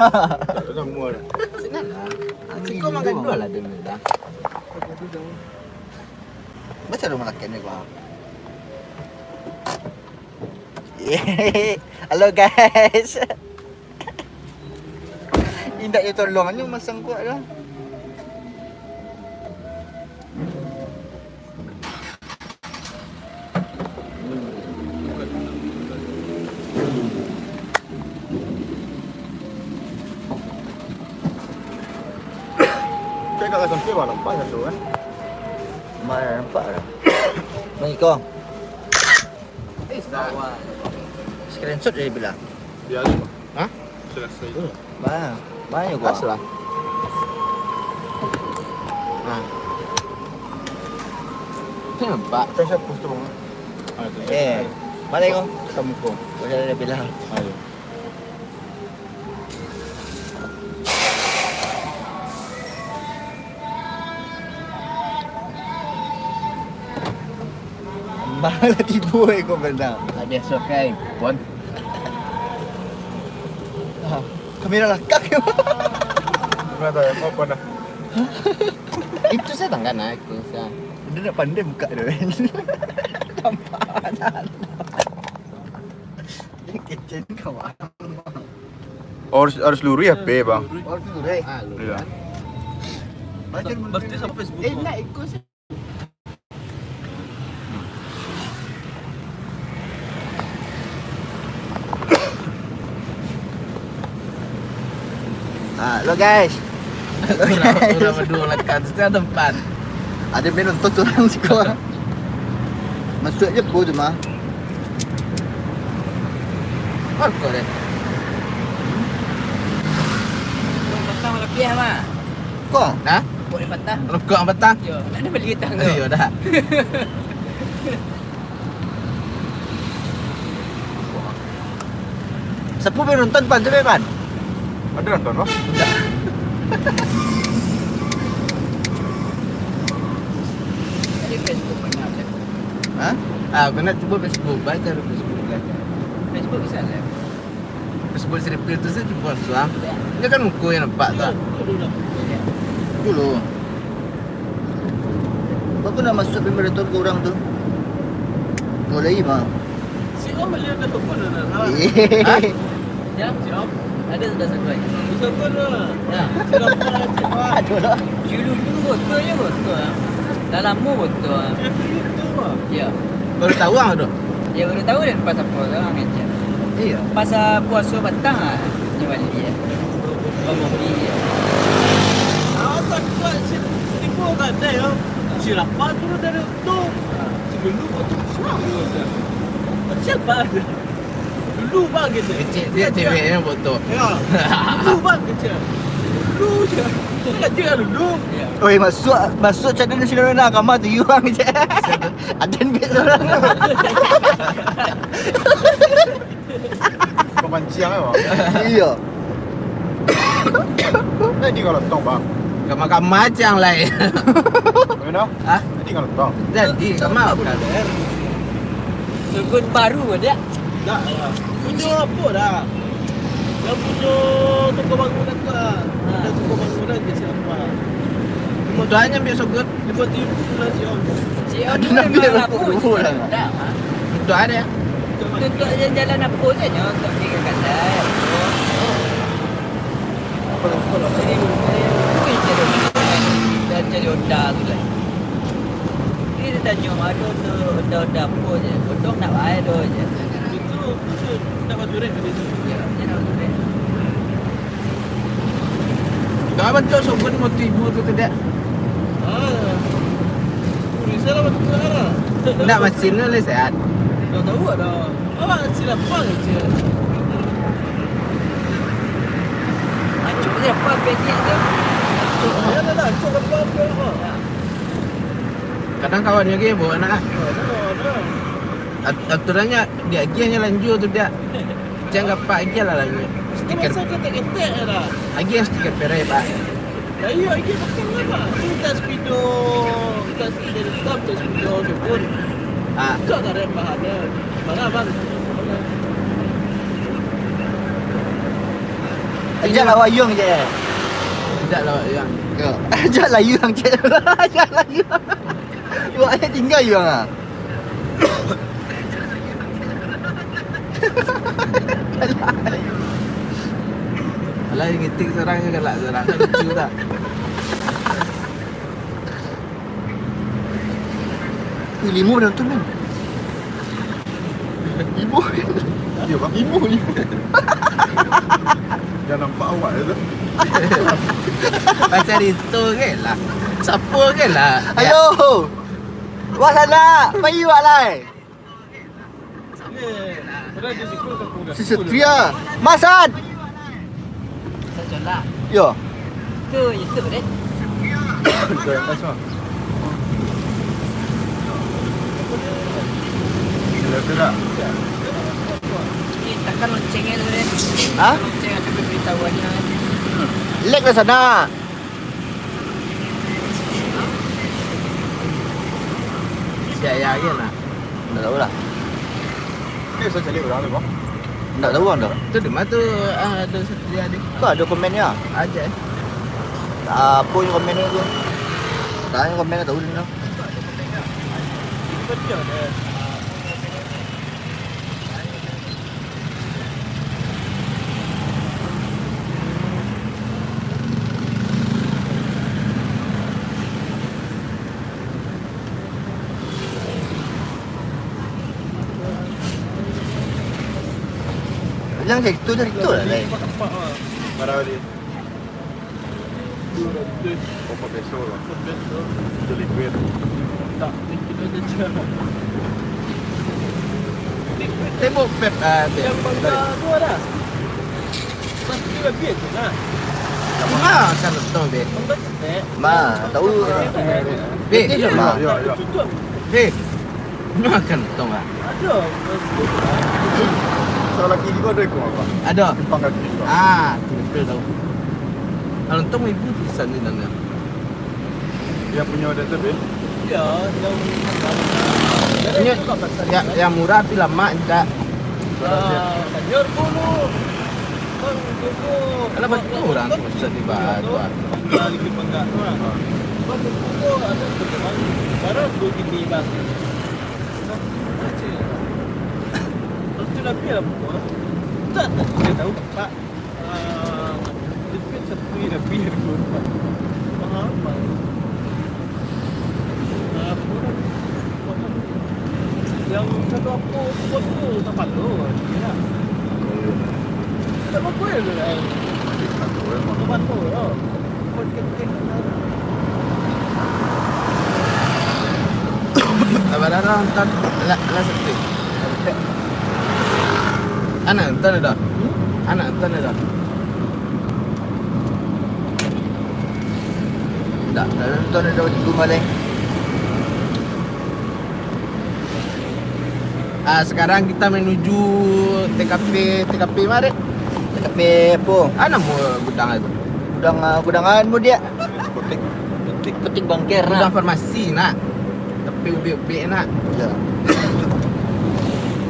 Tak semua dah. Senanglah. Kau makan dua lah dia dah. Macam rumah laki ni kau. Halo guys. Indak dia tolong ni masang kuat dah. Cakap kat sampai nampak satu Mana nampak dah. Ni kau. Screenshot dia bilang. Biar ni. Ha? Selesai tu. Banyak gua. Aslah. Ha. Nampak. Kau siapa post terung? Mana kau? Kamu kau. Kau dia bilang. Ayo. Malah tipu kau benar. Ada sokai pun. Kamera lakak ke? Mana tahu apa dah. Itu saya tak nak aku saya. Dia nak pandai buka dia kan. Tampanan. Dia kitchen kau. Harus luri HP bang. Oh tu dah. Ya. Macam berarti sampai Facebook. Nak ikut saya. Halo guys. Sudah berdua lekat sudah tempat. Ada main nonton tu orang sekolah. Masuk je po tu mah. Apa deh? Petang malah piah mah. Kau? Dah? Boleh petang. Lekak petang. Yo, nak ada beli tang tu. Yo dah. Siapa main nonton pan tu pan? Ada nonton bang? Ada Facebook mana ada? Ha? Aku nak cuba Facebook, baca dulu Facebook kan. Facebook bisa live. Facebook seripil tu saya cuba suam. Dia kan muka yang nampak tak? Dulu. Apa nak masuk pemerintahan ke orang tu? Kau lagi mah. Si Om beli ada toko dah. Ya, si Om. Ada sudah sampai. Toko dah. Ya. Aduh lah. Dulu botolnya botol. Dalam mu botol. Itu mah. Ya. Baru tahu ah tu. Ya baru tahu dan pasal apa orang aja. Iya. Pasal puasa petang ah. Ni balik dia. Oh, mobil dia. Apa kuat si tipu kat dia yo. Si lapar tu dari tu. Sebelum tu semua dia. Siapa ada? Dulu bang kita. Kecil dia cewek yang botol. Ya. Dulu bang kecil. Dulu je. Kita dia dulu. Ya. Oi masuk channel ni sini nak kamar tu you orang je. Ada bet orang. Kau pancing ah bang. Iya. Tadi kalau tong bang. Kamar macam lain. Mana? Hah? Tadi kalau tong. Jadi kamar bukan. Sukun baru ada. Dah. Punya apa dah? Yang punya toko bangunan tu lah. Ada toko bangunan je siapa? Mudahannya biasa good. Lepas tipu lah si Om. Si Ada Nabi Rasul lah. Itu ada. Tutup je jalan apa saja untuk pergi ke kedai. Dan jadi oda tu lah. Dia tanya ada oda apa je. Potong nak bayar tu je. Itu dapat duit ke situ. Ya, jangan tu deh. Kau betul sokon motif ibu tu tidak? Ah. Bisa lah betul lah. Tak mesin ni sehat. Dah tahu dah. Awak silap bang je. Acuk je apa bednya tu. Ya dah dah, cuba apa. Kadang kawan dia lagi bawa anak. Dah. Aturannya dia lagi hanya lanjut tu dia. Jangan apa lagi lah lanjut. Stiker. Masa ketek-ketek dah. Lagi yang stiker perai pak. Ya iya, ini pakai apa? Kita speedo hitam, kita speedo sebut. Ah, Kau tak ada bahannya. Mana bang? Ajaklah wayung je. Tidak lah yang. Ajaklah yuang je. Ajaklah yuang. Buat ayat tinggal yuang ah. Alah yang ngetik seorang ke galak seorang. Lucu tak? Lima penonton kan? Lima. Ya bang. Lima. Jangan nampak awak tu. Macam itu ke lah. Siapa ke lah? Ayo. Wah sana. Bayi wak lai. Padahal dia sikul tak kuda. Sesetria. Masan. Saya lah. Yo. Ke YouTube deh. Betul yang pas mah. Betul tak? Ni takkan loncengnya tu deh. Ha? Lonceng ada pemberitahuannya. Leg lah sana. Ya ke lah. Tak tahu lah. Ni saya cari orang tu bang. Tak tahu orang dah. Tu di mana tu ada setia ni. Kau ada komennya? Aja. Apa yang komennya tu? Tak yang komennya tahu dia. Betul deh. Yang sektor je sektor lah lai. Nampak ah. Marah dia. 200 Berapa peso lah. betul. Itu liquid. Tak, ni kita je. Tembok pep Yang bangga tu ada. Pasti dia biar tu lah. kan betul be. Bangga tak? Ma, tahu. Be. Ma. Ya, ya. Tutup. Be. Makan betul ah. Ada. So laki ni kau ada ikut apa? Ada. Simpang kaki kau. Tu betul tahu. Kalau tu ibu pisan ni dan. Dia punya database. Ya, yang Ini yang murah tapi lama enggak. Tanjur dulu. Bang, dulu. Kalau betul orang tu susah dibahas tu. Lagi bangga tu lah. Bang, dulu ada teman. Baru begini bang. Terus lagi apa? Tak, saya tahu Pak. Itu sepi lebih dari Pak. Apa? Yang satu aku buat tu tempat tu. Ya. Tak apa tu lah. Tempat tu. Buat kek-kek. Abang nonton lah seperti. Anak nonton ada. Anak nonton ada. Tak, nonton ada tunggu malam. Sekarang kita menuju TKP mari. TKP apa? Ana mau gudang itu. Gudanganmu dia. Kotik. Petik bangker Gudang nak. farmasi nak. Tapi ubi-ubi nak. Ya.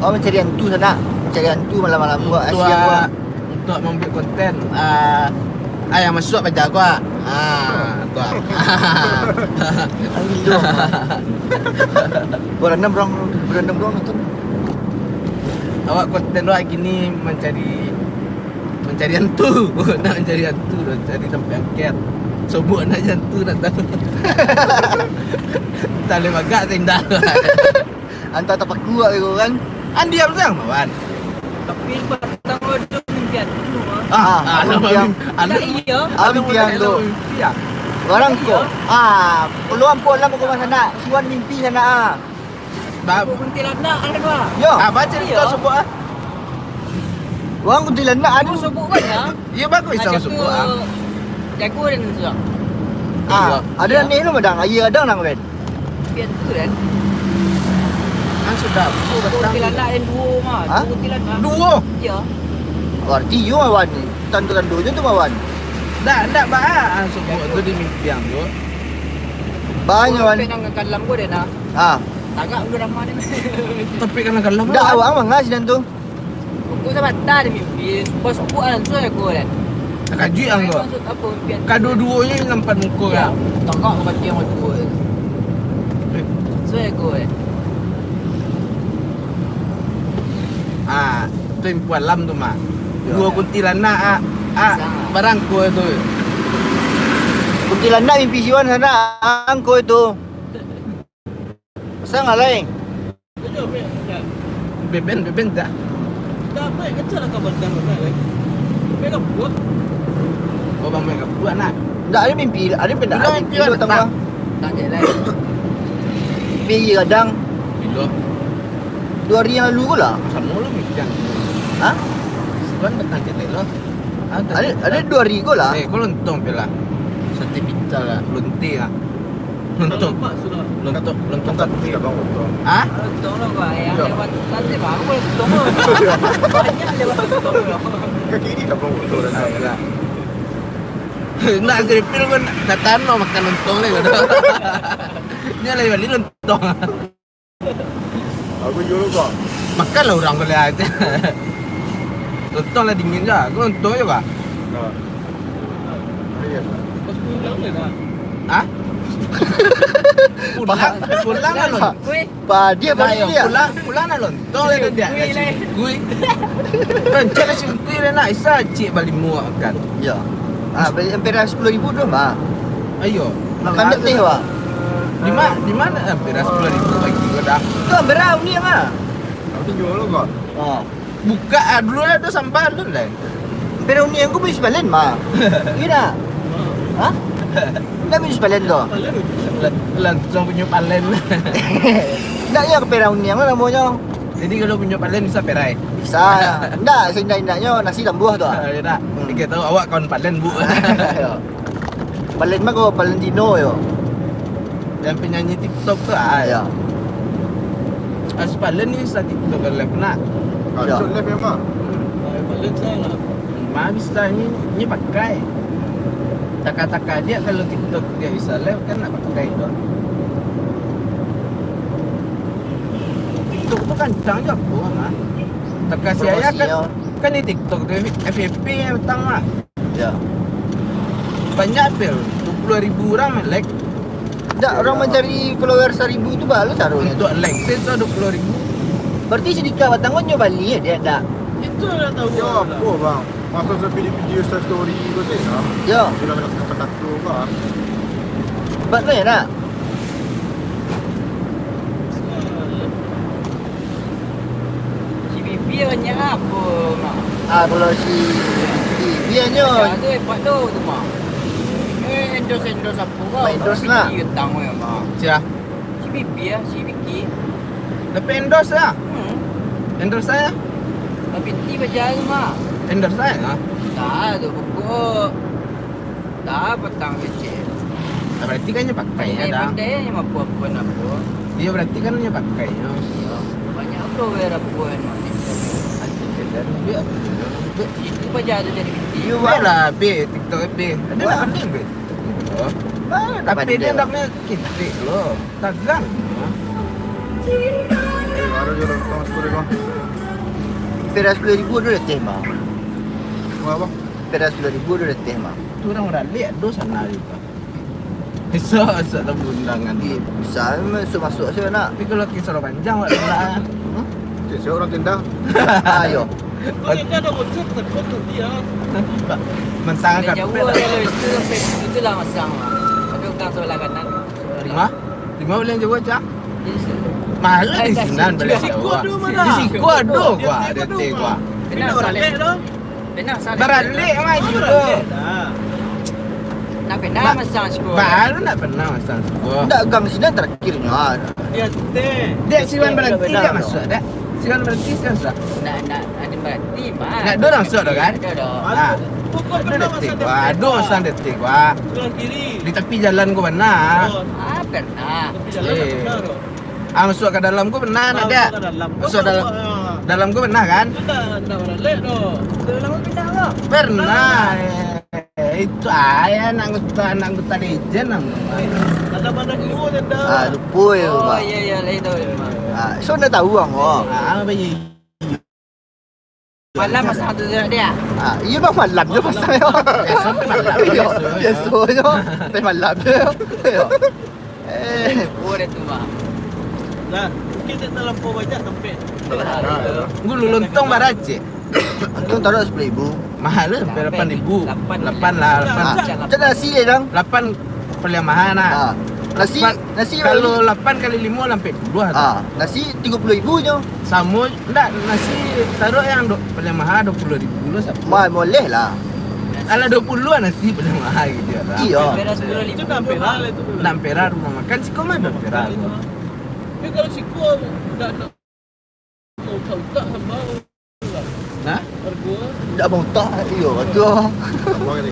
Oh mencari hantu sana. Mencari hantu malam-malam buat Untuk siang buat. untuk membuat konten yang masuk baca gua. Tu. Hidup. Berenam orang tu. Awak konten lu gini mencari hantu. Nak mencari hantu, nak cari tempat angket. Sebut nak hantu nak tahu. Tak boleh magak tindak. Hantar tapak kuat ke kan? Diam sang mawan. Tapi batang ada mimpian tu yang Tak iya. impian tu. Ya. Orang ko. Peluang pun lah ke sana. Suan mimpi sana Bab. Kuntilanak ada dua. Yo, Baca cerita Ya. sebut orang kuntilanak ada. Aku sebut kan ya. Ya bagus sama sebut Jago dan susah. Ada ni lu madang. Ayah ada nang ben. Mimpian tu kan. Sudah. Kuntilanak dan dua mah. Ha? Kuntilanak. Dua. Ya. Arti you mawan ni. Tandu je tu mawan. Tak bah. Sebut tu di mimpi yang tu. Banyak wan. Penang kalam gua dah nak. Tagak udah ramah ni. Tapi kan kalau Dah awak mangas dan tu. Aku sama dah ada mimpi. Bos aku kan so aku kan. Kaji ang ko. Maksud apa impian? Kadua-duanya yang nampak muka Ya, kan. tengok kau baca yang dua. So aku Ah, tu yang puan lam tu mak. Ya. Dua kuntilanak Sangat. barang ku tu. Kuntilanak mimpi siwan sana angko itu. Pasal nggak lain? Betul, ya. Beben tak. Tak apa, kecil lah kabar dan mana. Mereka buat. Oh bang mereka buat nak. Nggak ada mimpi, ada benda Bila mimpi mimpi lo ada tengah. tak? tak ada lain. Mimpi kadang Bila 2 hari yang lalu ke lah. sama lu mikir. Hah? Sebulan datang kita lo. Ada 2 hari ke lah. Kau lontong pula. Sate pizza lah, lonti lah. Lontong. Nampak sudah. Lontong Tak putih tak bang betul. Ah? Tolong kau yang Ya. lewat tadi baru boleh tolong. Banyak lewat tolong. Kaki ini tak bang betul dah. Lah. Nak gripil pun tak tano makan lontong ni kau. Ni lagi balik lontong. Aku jual kau. Makan lah orang boleh aja. Lontong lah dingin je. Kau lontong je kah? Nah. Iya. Pas pulang ni dah. Ah? Pulang lah lontong. Kui, Pa dia Nah, balik yang dia. pulang lah lontong lah dia. Kui lah. Kui. Rancak lah si kui lah nak isa cik balik muak makan. Ya. Ah, balik hampir 10,000 tu mah. Ayo. Makan tak teh wah. Di mana hampir 10,000 bagi kau dah. Tu hampir ni yang ah. Aku jual kau. Oh. Buka dulu lah tu sampai dulu lah. Hampir ni yang aku beli sepalen mah. Iya. Hah? Nak beli sepalen tu. Langsung punya palen. Nak ya hampir ni yang namanya. Jadi kalau punya palen bisa perai. Bisa. Nak sendak-sendaknya nasi lambuah tu. Ya tak. Kita tahu awak kawan palen bu. Palen mah kau Valentino yo. Yang penyanyi TikTok tu Ya. As palen ni bisa TikTok kalau nak. Ya. Jual left memang. Balik saya lah. Mah bisa ni pakai. Taka-taka dia kalau TikTok dia bisa live kan nak pakai tu. TikTok tu kencang je apa mah. Taka saya kan di TikTok tu FYP yang petang mah. Ya. Banyak bil 20,000 orang like. Tak orang mencari follower 1,000 tu baru taruhnya. Untuk like saya tu 20,000. Berarti sedikit batang kau nyoba Bali ya dia tak. Itu dah tahu. Ya apa bang? Masa saya video story kau sih nah. Ya. Bila nak kata tu kau. Sebab tu ya nak. si bibi banyak apa mak? Ah kalau si dia Ya nyo tu hebat tu mak. Endorse apa kau? Mak endorse lah. Bibi tang ya mak. Cia. Si bibi ya, si Vicky. Tapi endorse lah. Endorse saya. Tapi ti berjalan mak. Endorse saya lah. Tak tu pokok. Tak petang kecil. Berarti kan dia pakai ya dah. Pandai yang apa-apa nak buat. Dia berarti kan dia pakai ya. Ya, banyak follower apa buat mak ni. Itu baca tu jadi bibi. You Buat buat lah B, TikTok B. Ada Buat. nak pandai B. Oh. Tapi dia naknya kitik loh. Tagang. Baru jual kau 10 kau. Hampir 10,000 tu dah teh mah. Mau apa? Hampir 10,000 tu dah teh mah. Tu orang ralik do sana juga. Bisa tak undangan. Di besar masuk saya nak. Tapi kalau kisah panjang wak lah. Cik, saya orang tenda. Ayo. Kau ni ada bocor tak tu dia. Mentang Dia kat jauh pet. kalau itu sampai itulah masang mak. Ada orang sebelah kanan. Lima? Lima boleh jawab cak? Jadi Mahal di sini boleh Siku jawab. ada mana? Di siku ada gua, ada teh gua. benar Orang salah. lek tu. Benar salah. Beralik mah juga. Dah. Nak benar masang sekolah. Baru nak pernah masang gua. Tak gang sini terakhirnya. Dia teh. Dia siwan berhenti Benar, dia no? masuk dah. Siwan berhenti siwan masuk. Nak ada berarti mak. Nak dorang masuk dah kan? Ada dah. Ah. Pokok Ada pernah detik masa gua, ada masang detik gua. Sebelah kiri. Di tepi jalan gua benar. Oh, Ah pernah. tapi jalan tak benar tu. Masuk ke dalam gua benar nak dia. Masuk ke dalam. Masuk dalam. Dalam gua benar kan? Itu dah orang lek tu. Dalam pindah ke? Pernah. Itu ayah anak anggota legend namanya. Ada mana dua tenda. Ah lupa ya. Oh Mak. ya ya lain tu mak. Ah so dah tahu ang oh. Ah, bayi Malam pasang tu dia. Iya bang malam je pasang yo. Sampai malam. Yo, biasa yo. Sampai malam je yo. Yo. Oh dia tu bang. Nah, mungkin tak terlampau banyak sampai. Gulu lontong barace. Untung taruh 10,000. Mahal lah, sampai 8,000. 8 lah, 8. Macam nasi dia dong. 8 paling mahal nah. Nasi Kalau 8 kali 5 sampai 2 tu. nasi 30,000 je. Sama enggak nasi taruh yang paling mahal 20,000 dulu sama. Boleh lah. Ala 20-an nasi paling mahal gitu ya. Iya. Beras Itu dah peral itu. 6 perak rumah makan sih kok mah 2 perak. Tapi kalau siku dah nak tahu tak hamba. Nah, Harga Tak bang tak. Iya, betul. Abang ni.